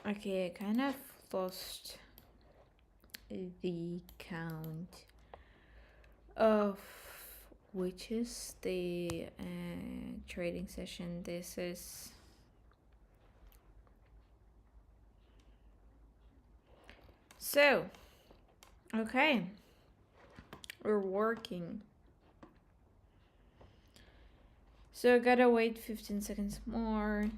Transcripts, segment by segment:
Okay, I kind of lost the count of which is the trading session. This is so okay. We're working. So I gotta wait 15 seconds more,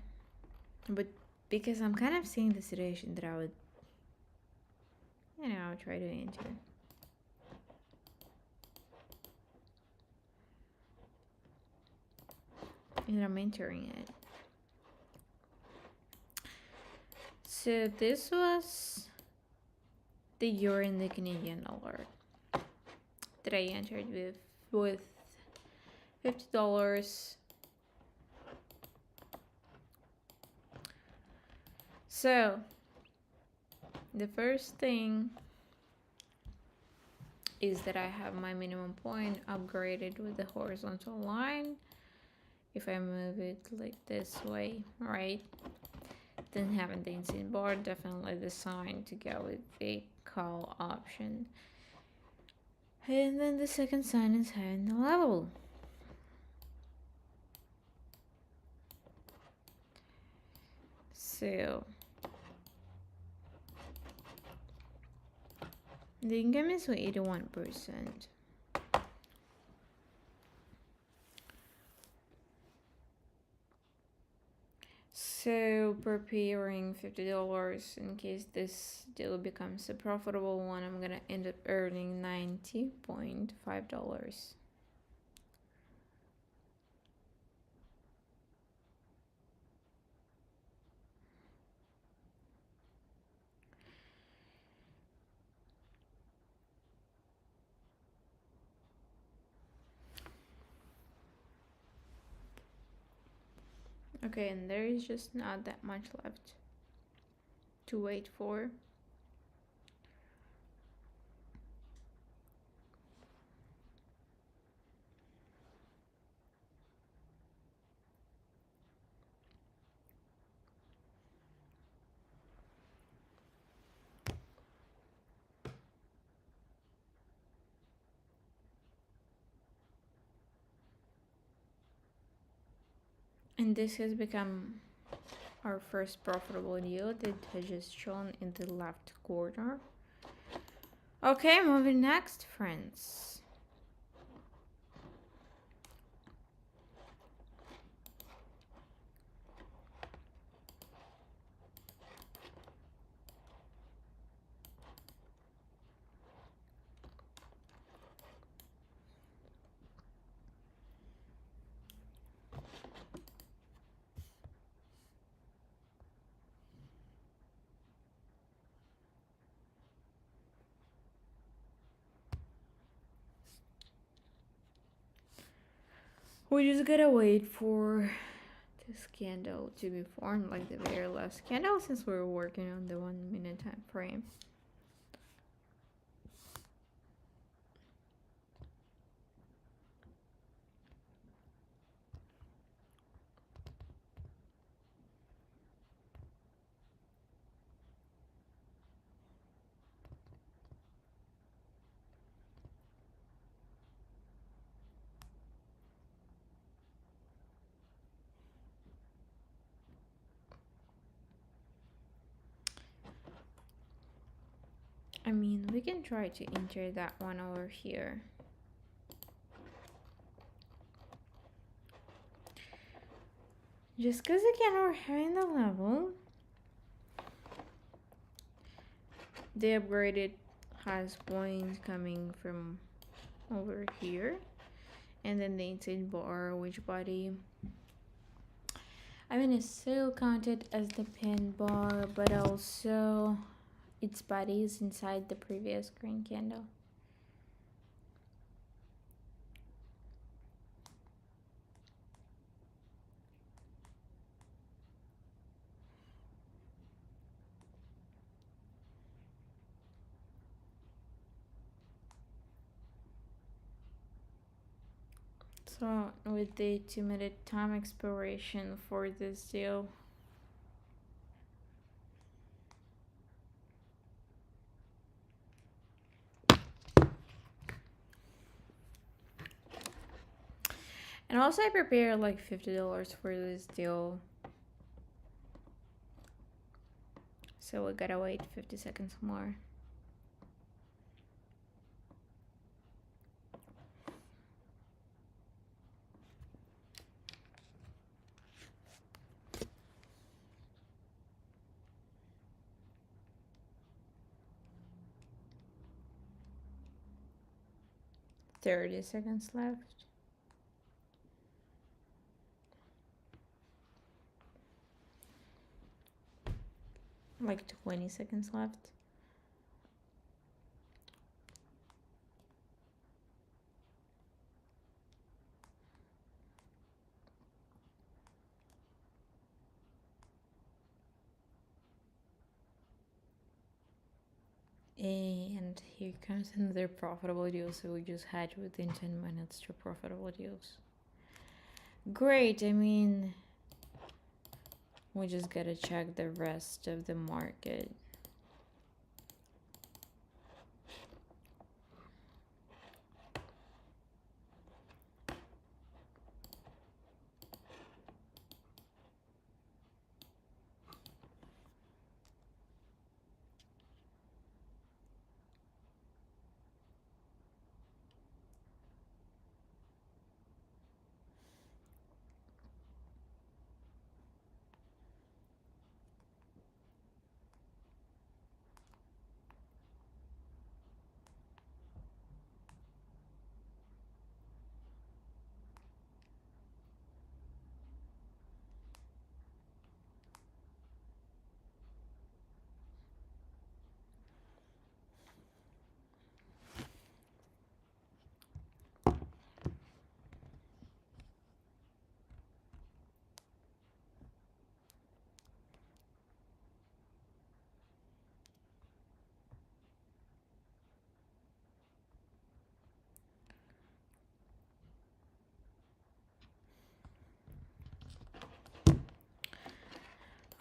but because I'm kind of seeing the situation that I would, try to enter. And I'm entering it. So this was the euro and the Canadian dollar that I entered with $50. So the first thing is that I have my minimum point upgraded with the horizontal line. If I move it like this way, right? Then having the instant bar, definitely the sign to go with the call option. And then the second sign is having the level. So the income is 81%. So preparing $50 in case this deal becomes a profitable one, I'm gonna end up earning $90.5. Okay, and there is just not that much left to wait for. And this has become our first profitable deal that has just shown in the left corner. Okay, moving next, friends. We just gotta wait for this candle to be formed, like the very last candle, since we're working on the 1 minute time frame. I mean, we can try to enter that one over here. Just because again we're having the level, the upgraded has points coming from over here, and then the inside bar, which body, I mean, it's still counted as the pin bar, but also its body is inside the previous green candle. So with the 2 minute time expiration for this deal, And also I prepared like $50 for this deal. So we gotta wait 50 seconds more. Thirty seconds left. Like 20 seconds left. And here comes another profitable deal. So we just had within 10 minutes 2 profitable deals. Great. I mean, we just gotta check the rest of the market.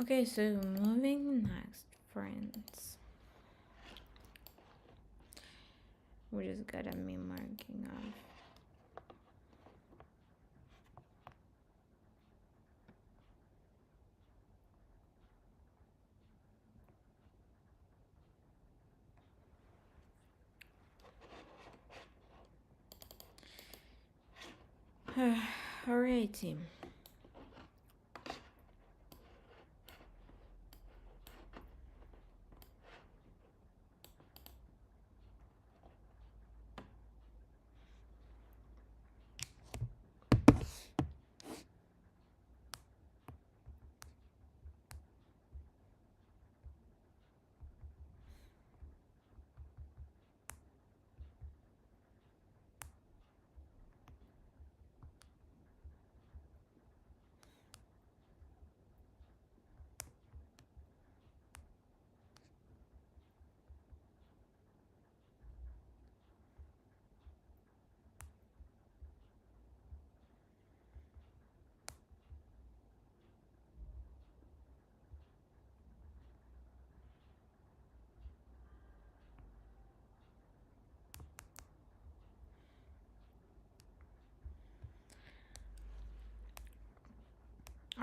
Okay, so moving next, friends. We just got a me marking off. Alrighty.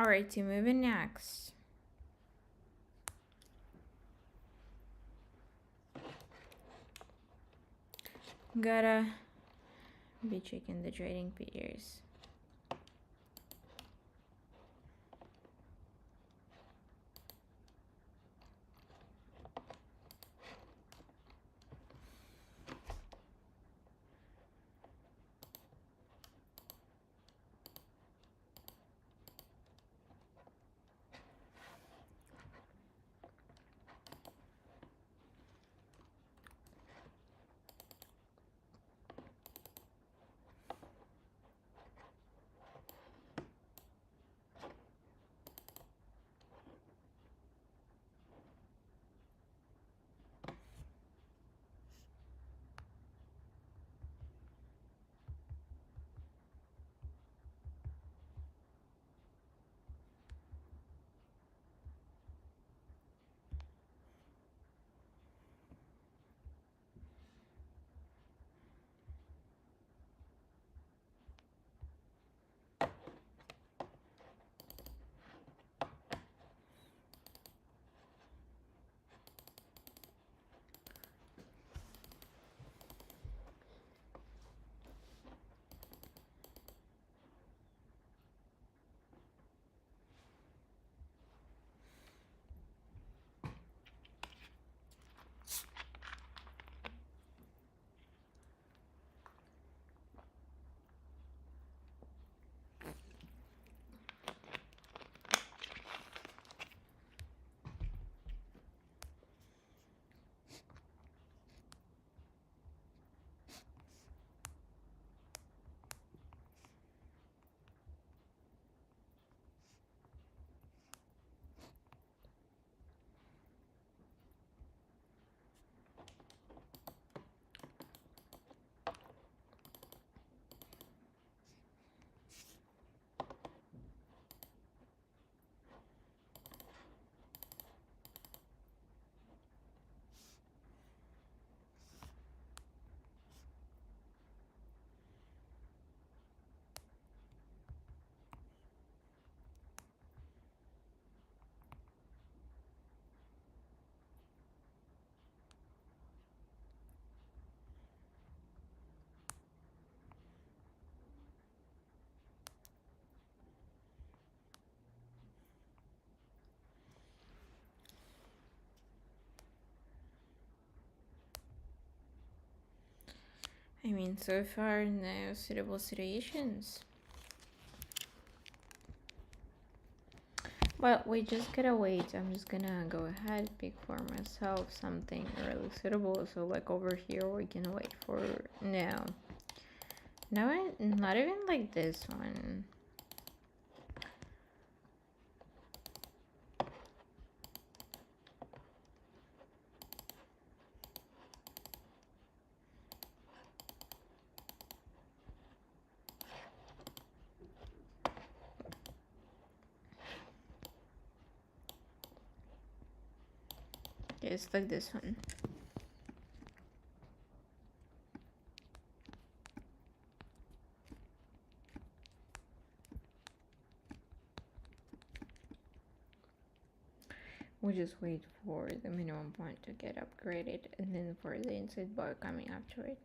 Alrighty, moving next. Gotta be checking the trading peers. I mean, so far, no suitable situations. Well, we just gotta wait. I'm just gonna go ahead, pick for myself something really suitable. So, like over here, we can wait for no. No, not even like this one. Yeah, it's like this one. We just wait for the minimum point to get upgraded and then for the inside bar coming after it.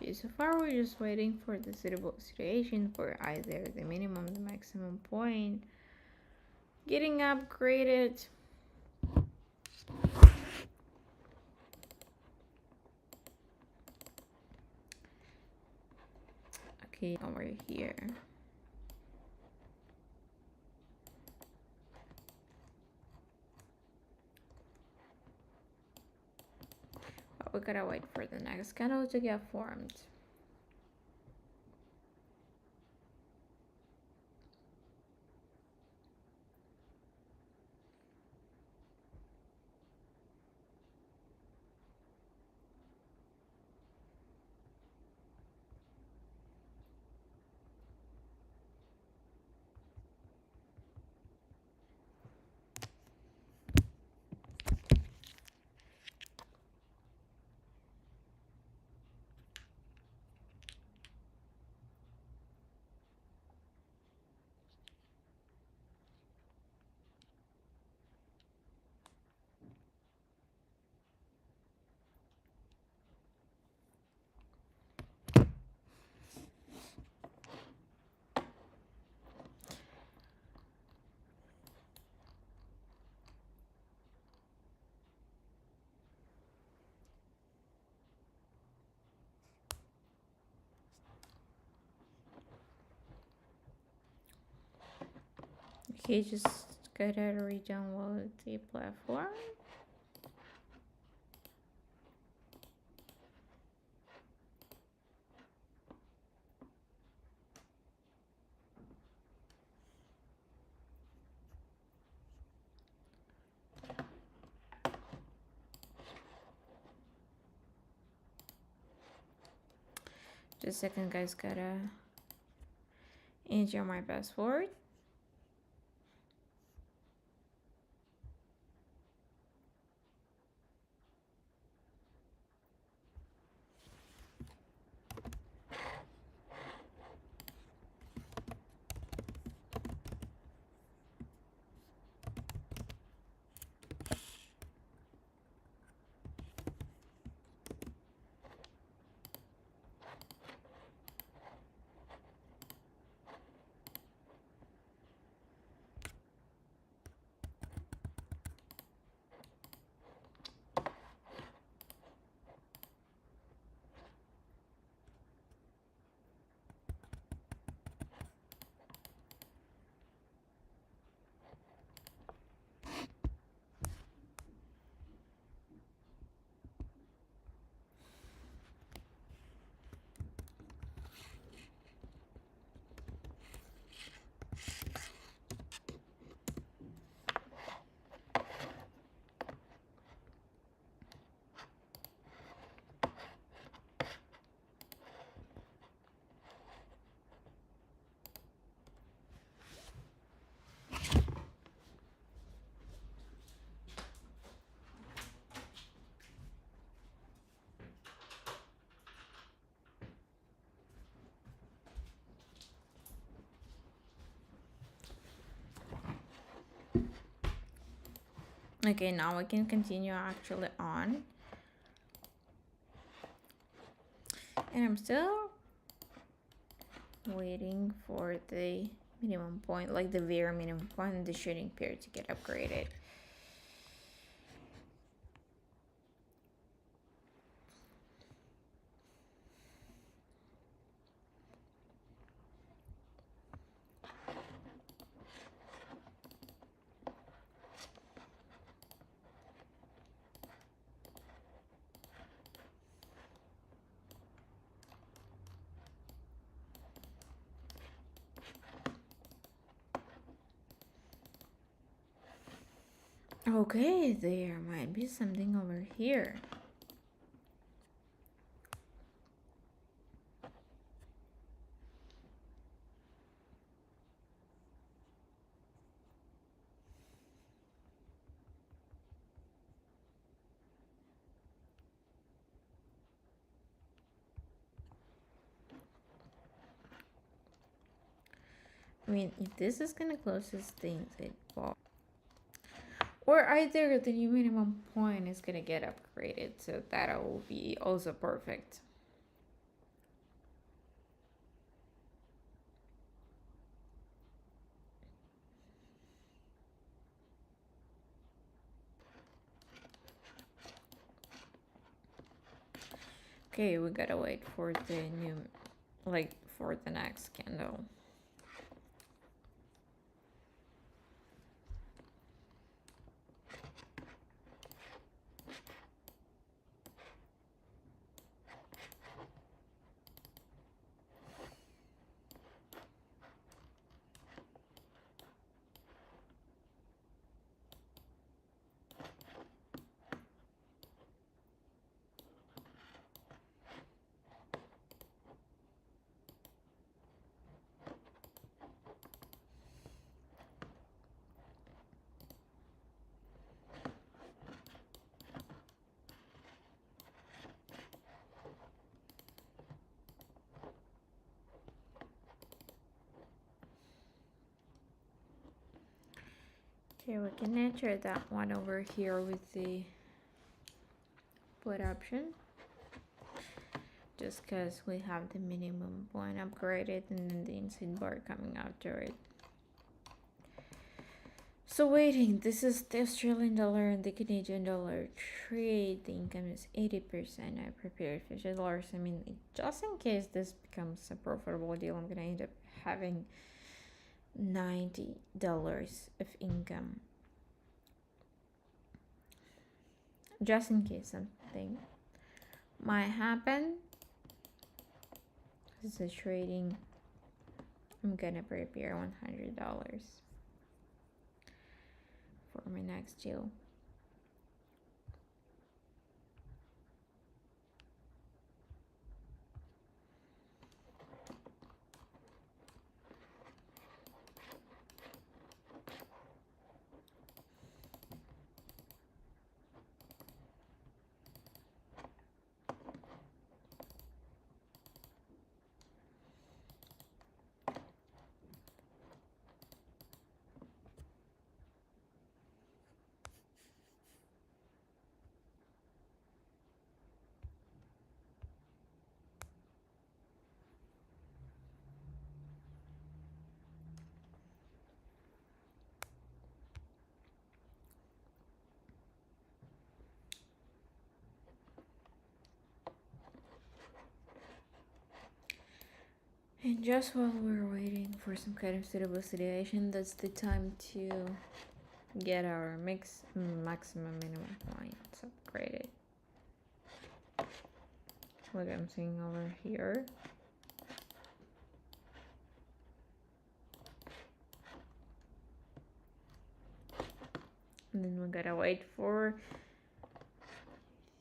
Okay, so far we're just waiting for the suitable situation for either the minimum, the maximum point, getting upgraded. Okay, over here. But we gotta wait for the next candle to get formed. Okay, just gotta re-download the platform. Just a second, guys, gotta enter my password. Okay, now we can continue actually on. And I'm still waiting for the minimum point, like the very minimum point in the shooting period to get upgraded. Okay, there might be something over here. I mean, if this is gonna close this thing, or either the new minimum point is gonna get upgraded, so that will be also perfect. Okay, we gotta wait for the new, like, for the next candle. Okay, we can enter that one over here with the put option. Just because we have the minimum point upgraded and then the inside bar coming after it. So waiting, this is the Australian dollar and the Canadian dollar trade. The income is 80%. I prepared $50. I mean, just in case this becomes a profitable deal, I'm gonna end up having $90 of income, just in case something might happen. This is trading. I'm gonna prepare $100 for my next deal. And just while we're waiting for some kind of suitable situation, that's the time to get our maximum minimum points upgraded. Like I'm seeing over here. And then we gotta wait for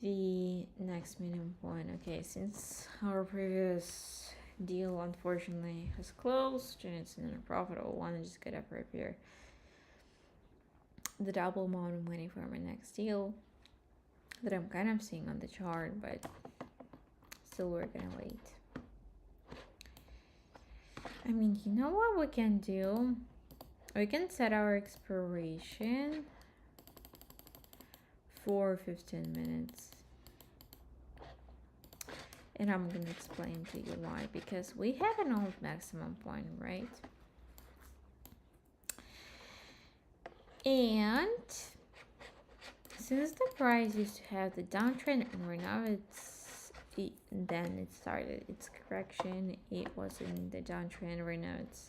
the next minimum point. Okay, since our previous deal unfortunately has closed and it's an unprofitable one, I just gotta prepare the double amount of money for my next deal that I'm kind of seeing on the chart, but still we're gonna wait. I mean, you know what we can do? We can set our expiration for 15 minutes. And I'm gonna explain to you why. Because we have an old maximum point, right? And since the price used to have the downtrend and right now then it started its correction. It was in the downtrend, right now it's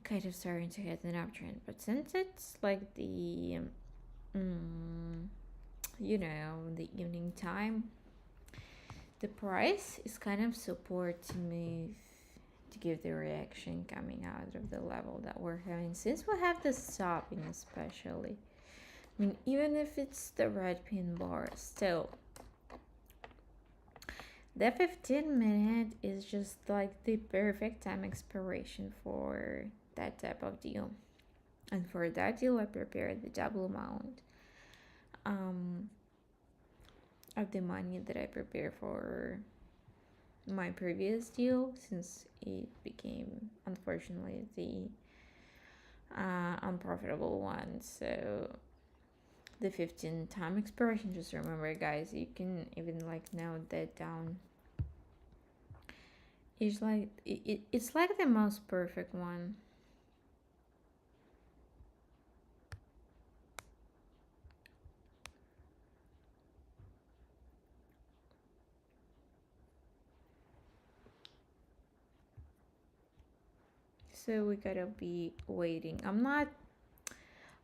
kind of starting to hit an uptrend. But since it's like the the evening time, the price is kind of support to move to give the reaction coming out of the level that we're having. Since we have the stopping especially, I mean, even if it's the red pin bar, still the 15-minute is just like the perfect time expiration for that type of deal. And for that deal, I prepared the double amount of the money that I prepared for my previous deal, since it became unfortunately the unprofitable one. So the 15 time expiration, just remember guys, you can even like note that down. It's like it's like the most perfect one. So we gotta be waiting. I'm not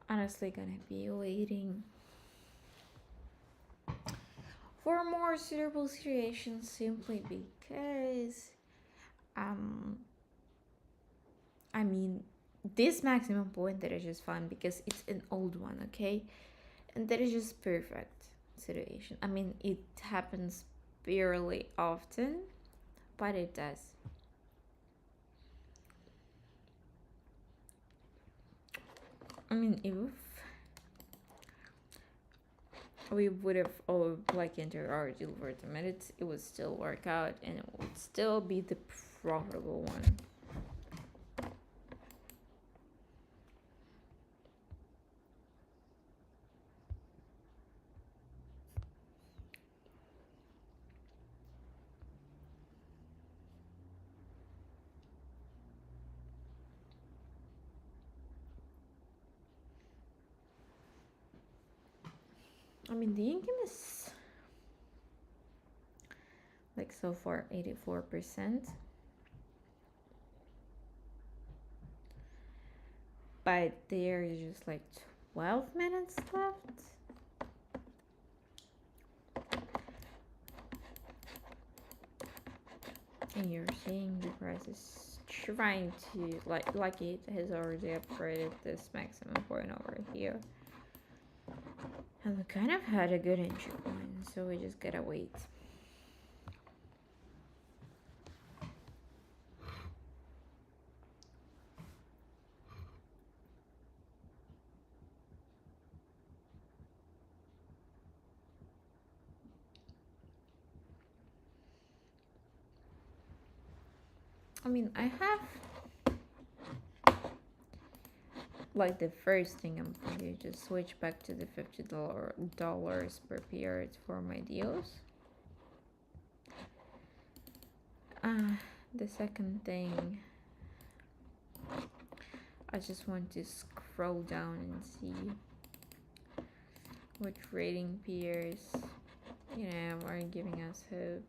honestly gonna be waiting for more suitable situations, simply because I mean, this maximum point that I just found, because it's an old one, okay, and that is just perfect situation. I mean, it happens fairly often, but it does. I mean, if we would have all like entered our deal for the minutes, it would still work out and it would still be the profitable one. I mean, the income is like so far 84%. but there is just like 12 minutes left. And you're seeing the price is trying to like it has already upgraded this maximum point over here. And we kind of had a good entry point, so we just gotta wait. I mean, I have like the first thing I'm going to do, just switch back to the $50 per period for my deals. The second thing, I just want to scroll down and see which rating peers, are giving us hope.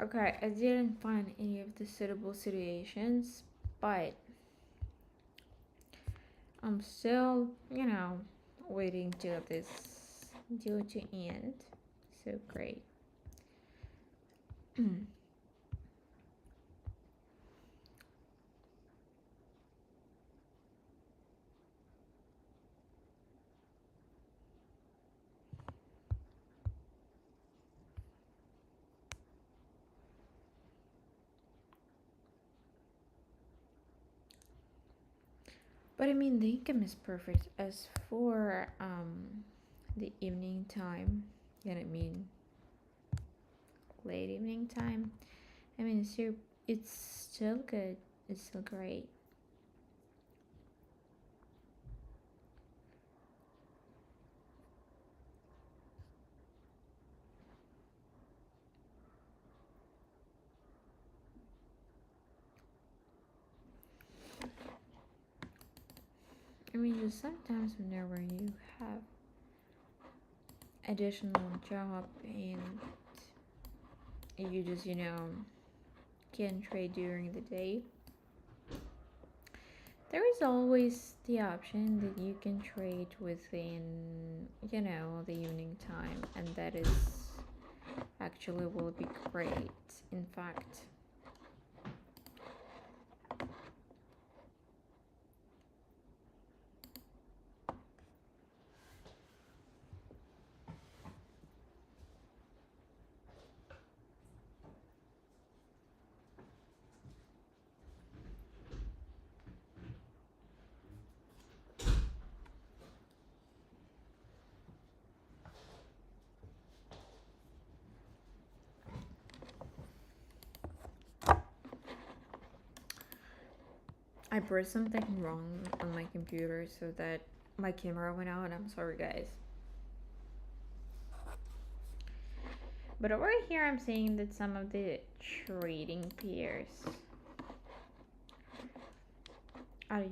Okay, I didn't find any of the suitable situations, but I'm still, waiting till this due to end. So great. But I mean, the income is perfect. As for the evening time, and I mean late evening time, I mean it's still good. It's still great. I mean, just sometimes whenever you have additional job and you just can trade during the day, there is always the option that you can trade within the evening time, and that is actually will be great. In fact, I pressed something wrong on my computer so that my camera went out. I'm sorry, guys. But over here, I'm seeing that some of the trading peers are,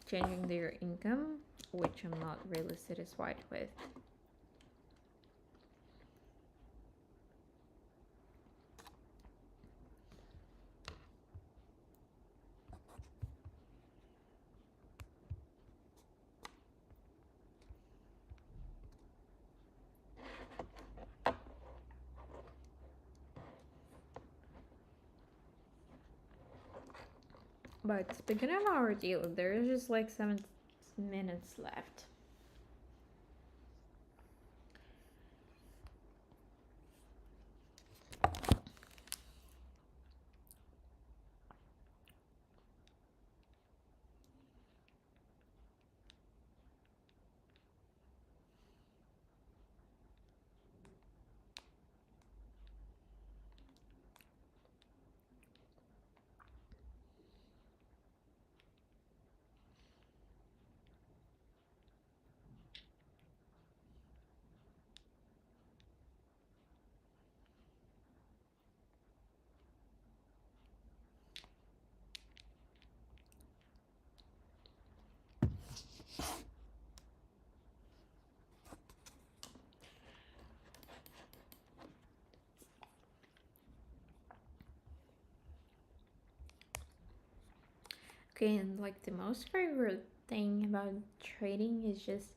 changing their income, which I'm not really satisfied with. But speaking of our deal, there's just like 7 minutes left. Okay, and like the most favorite thing about trading is just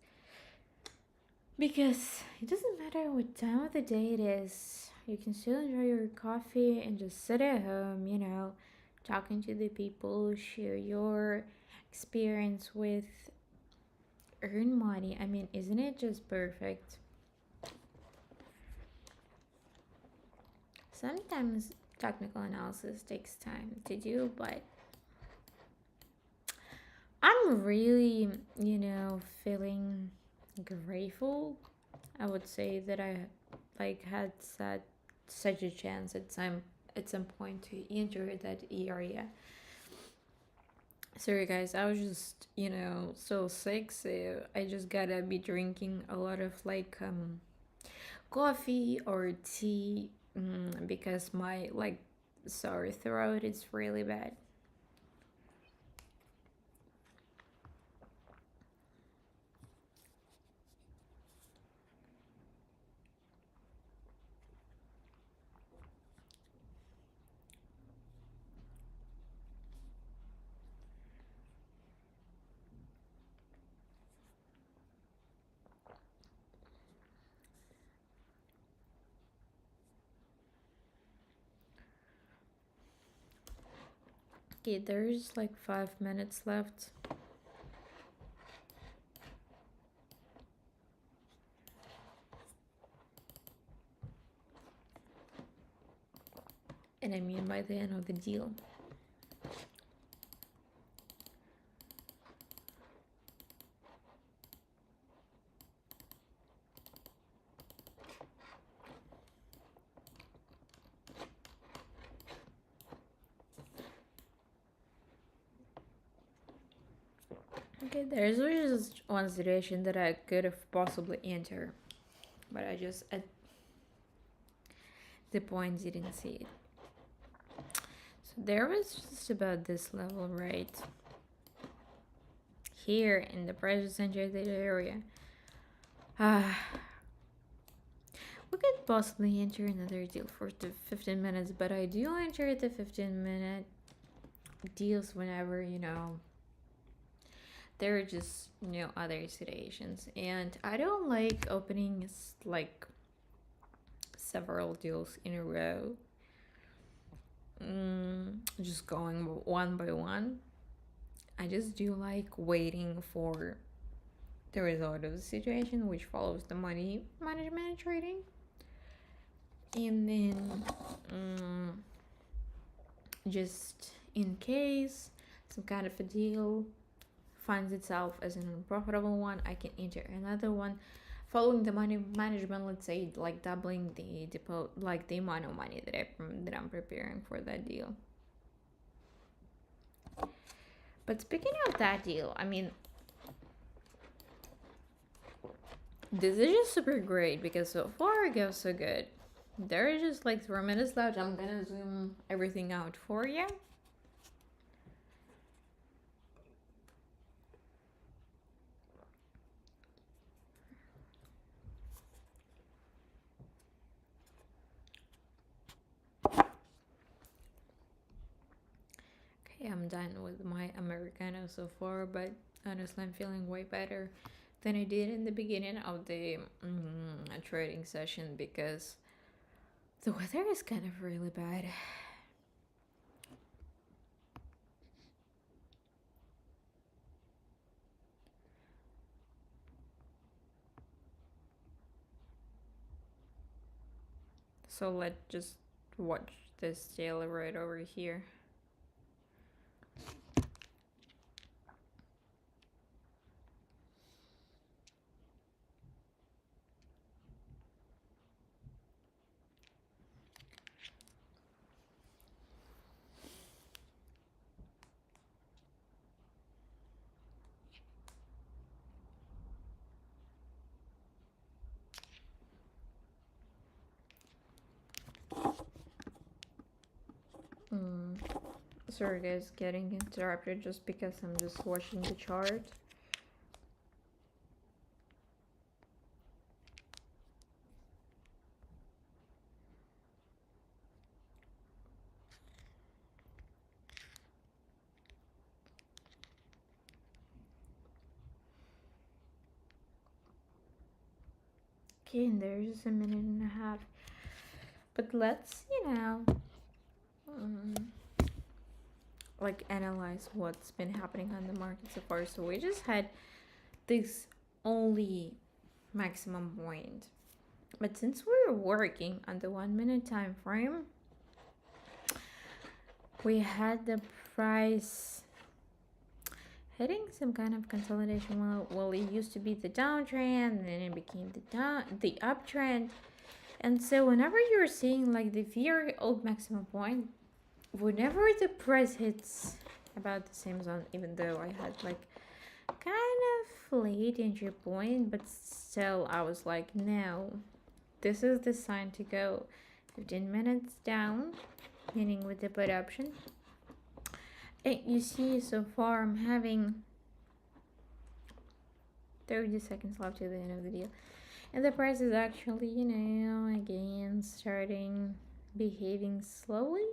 because it doesn't matter what time of the day it is, you can still enjoy your coffee and just sit at home, talking to the people, share your experience with, earn money. I mean, isn't it just perfect? Sometimes technical analysis takes time to do, but I'm really, feeling grateful. I would say that I like had such a chance at some point to enter that area. Sorry guys, I was just, so sick, so I just gotta be drinking a lot of like coffee or tea, because my like sore throat is really bad. Okay, there's like 5 minutes left. And I mean by the end of the deal. Okay, there's just one situation that I could have possibly entered, but I just at the point didn't see it. So there was just about this level right here in the pressure center area. Ah, we could possibly enter another deal for the 15 minutes, but I do enter the 15-minute deals whenever, there are just, other situations. And I don't like opening like several deals in a row. Just going one by one. I just do like waiting for the result of the situation, which follows the money management and trading. And then, just in case some kind of a deal finds itself as an unprofitable one, I can enter another one following the money management. Let's say like doubling the depot, like the amount of money that I'm preparing for that deal. But speaking of that deal, I mean, this is just super great because so far it goes so good. There are just like 3 minutes left. I'm gonna zoom everything out for you. Okay, I'm done with my Americano so far, but honestly, I'm feeling way better than I did in the beginning of the trading session because the weather is kind of really bad. So let's just watch this tail right over here. Sorry guys, getting interrupted just because I'm just watching the chart. Okay, and there's a minute and a half. But let's, um, like analyze what's been happening on the market so far. So we just had this only maximum point. But since we're working on the 1 minute time frame, we had the price hitting some kind of consolidation. Well, it used to be the downtrend, and then it became the uptrend. And so whenever you're seeing like the very old maximum point, whenever the price hits about the same zone, even though I had like kind of late entry point, but still I was like, no, this is the sign to go 15 minutes down, meaning with the put option. And you see, so far I'm having 30 seconds left to the end of the deal, and the price is actually, again starting behaving slowly,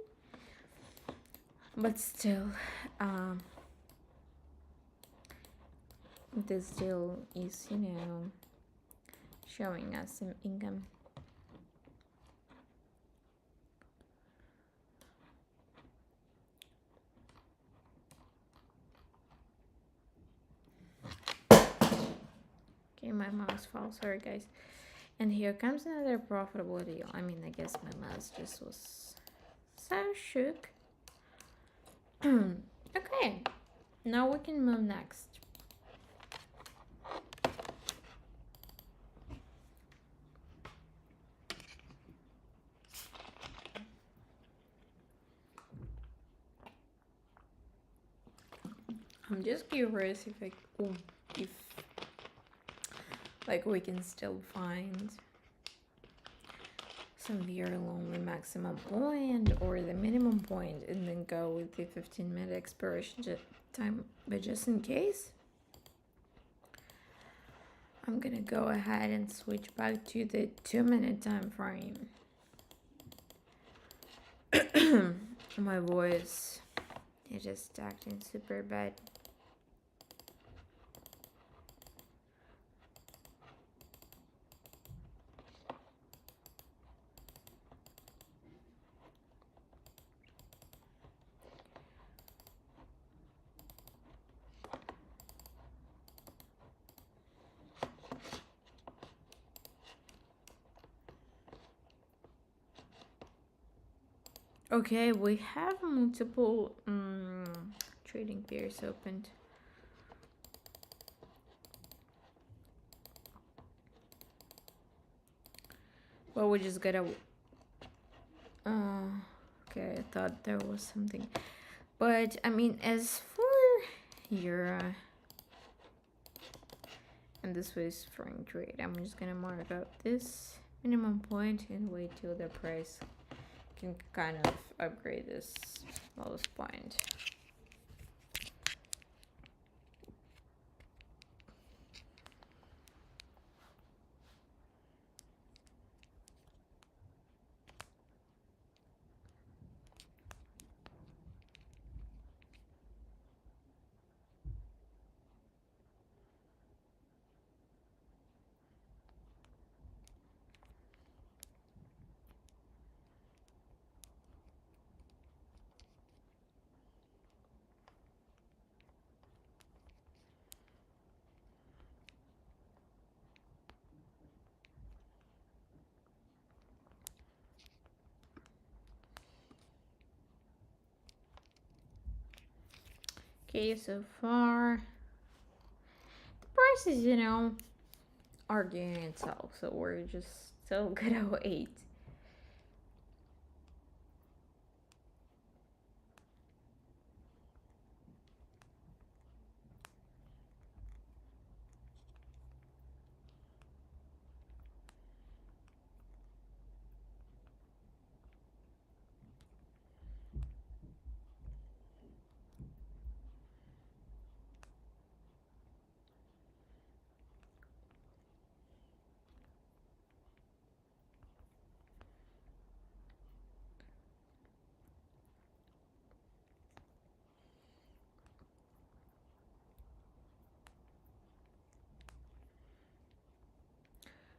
but still this deal is, showing us some income. Okay, my mouse fell, sorry guys. And here comes another profitable deal. I mean, I guess my mouse just was so shook. Okay, now we can move next. I'm just curious if like we can still find some very lonely maximum point or the minimum point, and then go with the 15-minute expiration time. But just in case, I'm gonna go ahead and switch back to the 2-minute time frame. My voice is just acting super bad. Okay, we have multiple trading pairs opened. Well, we just gotta. Okay, I thought there was something, but I mean, as for euro, and this was foreign trade, I'm just gonna mark out this minimum point and wait till the price can kind of upgrade this lowest point. Okay, so far the prices, arguing itself, so we're just still gonna wait.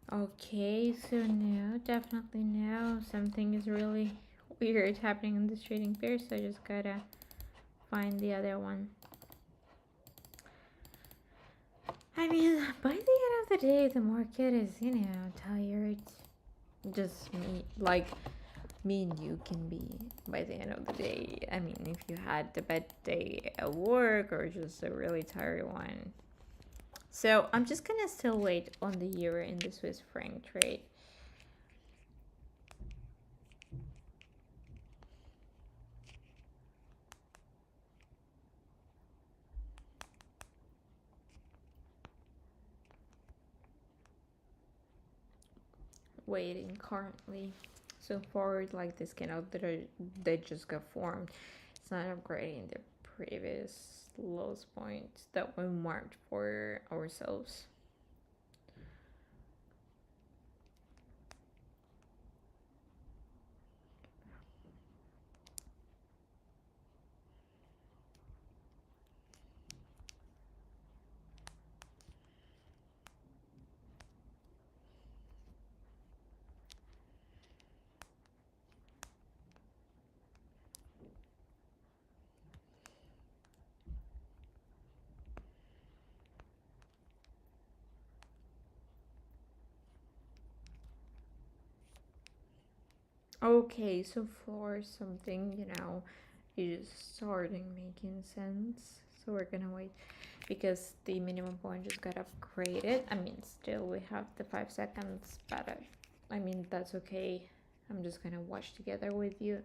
Okay, so no, definitely no. Something is really weird happening in this trading pair, so I just gotta find the other one. I mean, by the end of the day, the market is, tired. Just me and you can be by the end of the day. I mean, if you had a bad day at work or just a really tired one. So I'm just gonna still wait on the euro in the Swiss franc trade. Waiting currently. So forward like this candle that they just got formed. It's not upgrading the previous lowest points that we marked for ourselves. Okay, so for something, is starting making sense. So we're gonna wait because the minimum point just got upgraded. I mean, still we have the 5 seconds, but I mean, that's okay. I'm just gonna watch together with you.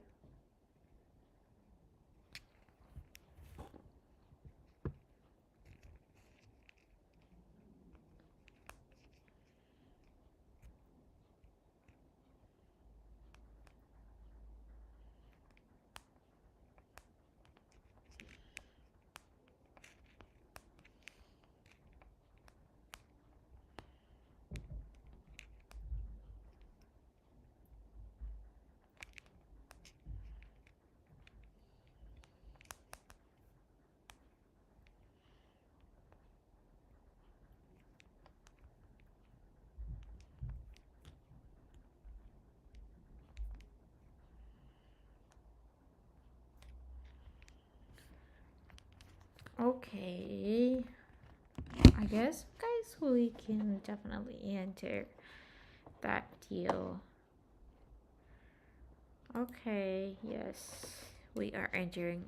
Okay, I guess, guys, we can definitely enter that deal. Okay, yes, we are entering.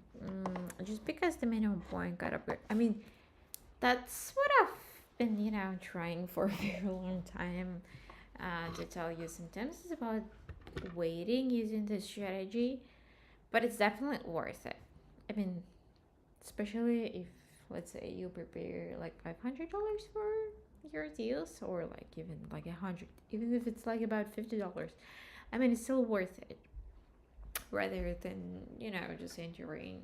Just because the minimum point got up. I mean, that's what I've been, trying for a very long time to tell you. Sometimes it's about waiting using this strategy, but it's definitely worth it. I mean, especially if, let's say, you prepare like $500 for your deals, or like even like 100, even if it's like about $50. I mean, it's still worth it rather than just entering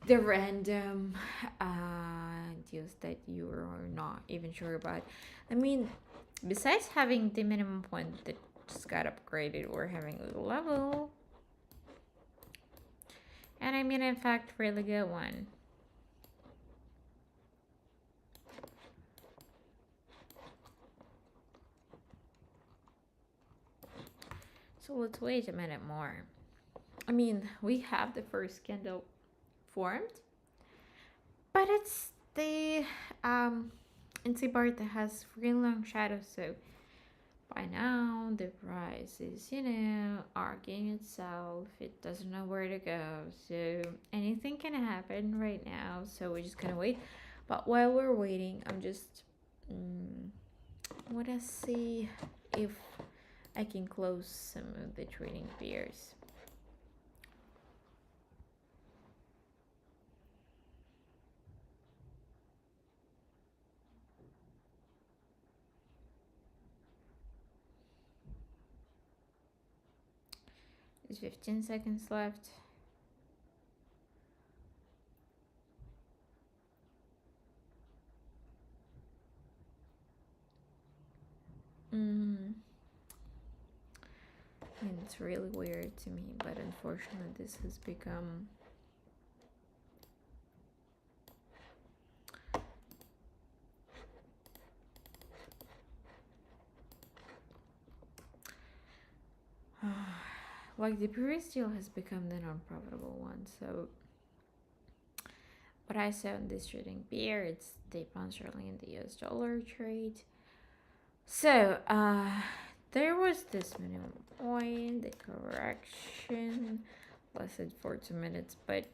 the random deals that you are not even sure about. I mean, besides having the minimum point that just got upgraded or having a level, and I mean, in fact, really good one. So let's wait a minute more. I mean, we have the first candle formed, but it's the NC bar that has really long shadows, so by now the price is, arguing itself. It doesn't know where to go, so anything can happen right now, so we're just gonna wait. But while we're waiting, I'm just wanna see if I can close some of the trading pairs. There's 15 seconds left. And it's really weird to me, but unfortunately, this has become Like the previous deal has become the non-profitable one. So what I saw in this trading pair, it's the pound sterling and the US dollar trade. So there was this minimum point, the correction lasted for 2 minutes, but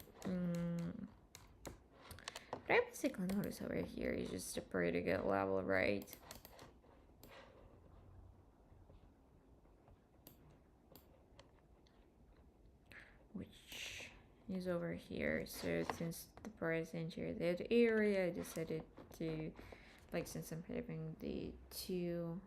what I basically notice over here is just a pretty good level, right? Which is over here. So since the price entered that area, I decided to, like, since I'm having the two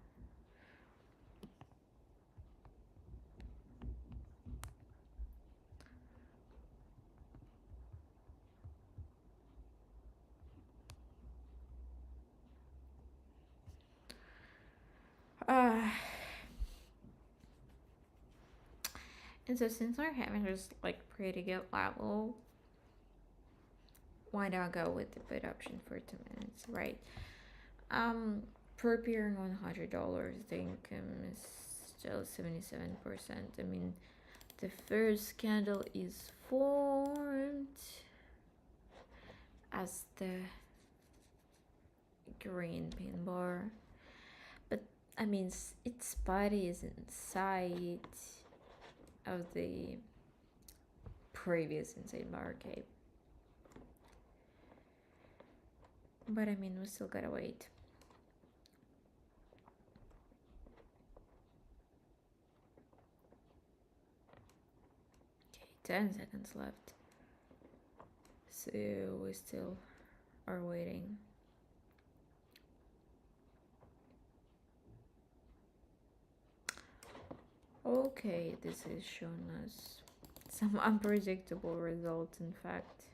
and so since we're having just like pretty good level, why not go with the put option for 2 minutes, right? Per $100, the income is still 77%. I mean, the first candle is formed as the green pin bar, but I mean, its body is inside of the previous insane bar cape. But I mean, we still gotta wait. Okay, 10 seconds left. So we still are waiting. Okay, this is showing us some unpredictable results, in fact.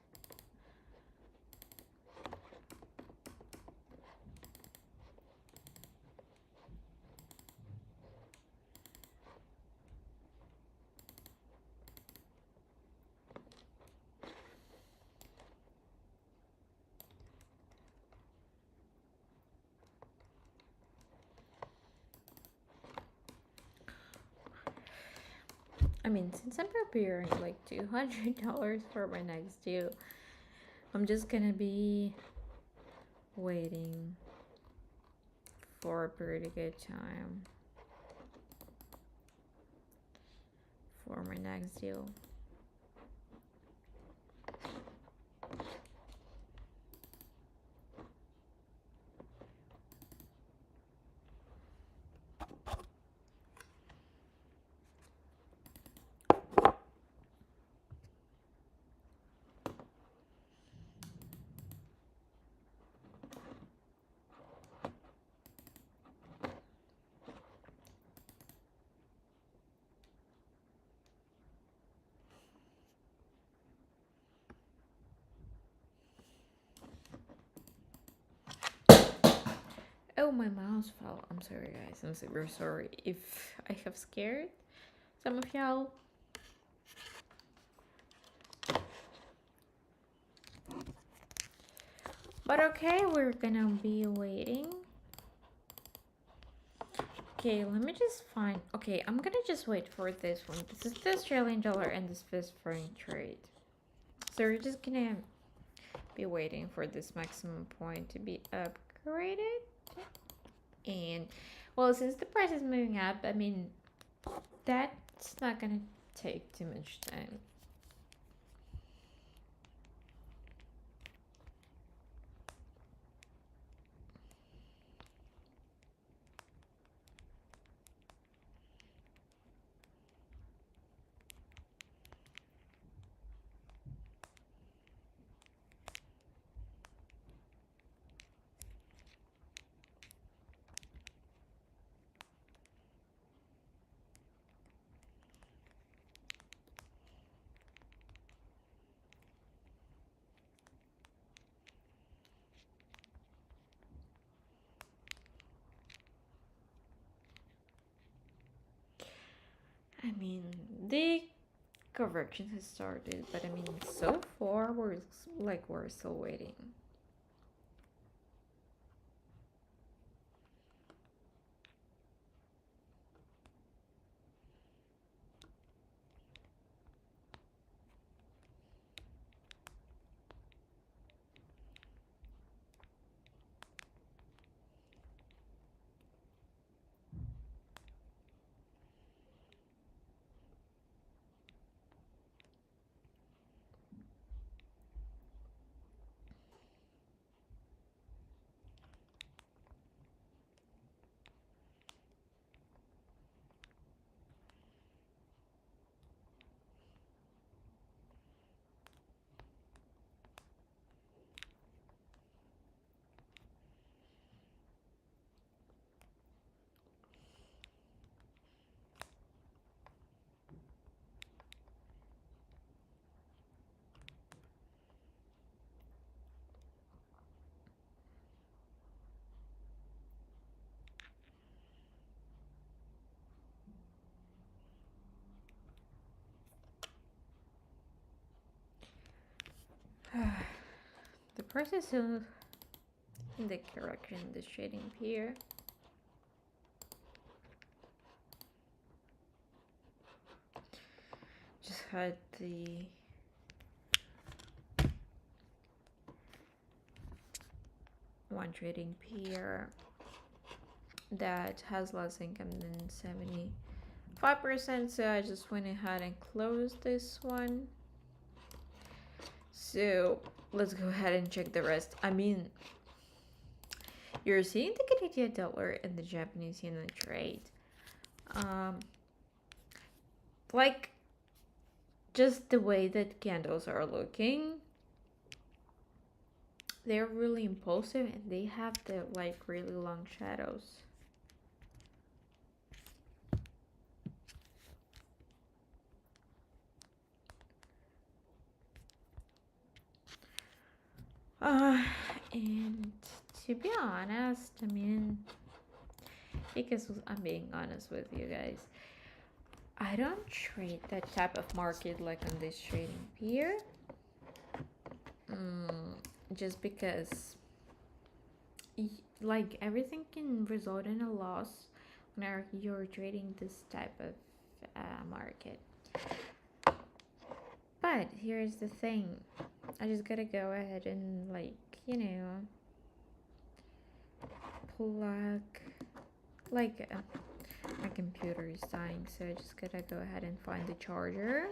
I mean, since I'm preparing like $200 for my next deal, I'm just gonna be waiting for a pretty good time for my next deal. Oh, my mouse fell. I'm sorry, guys. I'm super sorry if I have scared some of y'all. But okay, we're gonna be waiting. Okay, let me just find. Okay, I'm gonna just wait for this one. This is the Australian dollar and the Swiss franc trade. So we're just gonna be waiting for this maximum point to be upgraded. And well, since the price is moving up, I mean, that's not gonna take too much time. I mean, the correction has started, but I mean, so far we're still waiting. The price is still in the correction, this trading pair. Just had the one trading pair that has less income than 75%, so I just went ahead and closed this one. So let's go ahead and check the rest. I mean, you're seeing the Canadian dollar and the Japanese yen trade. Like, just the way that candles are looking, they're really impulsive and they have the like really long shadows. And to be honest, I mean, because I'm being honest with you guys, I don't trade that type of market like on this trading pair. Just because like everything can result in a loss when you're trading this type of market. But here's the thing, I just gotta go ahead and like, you know, plug like my computer is dying, so I just gotta go ahead and find the charger.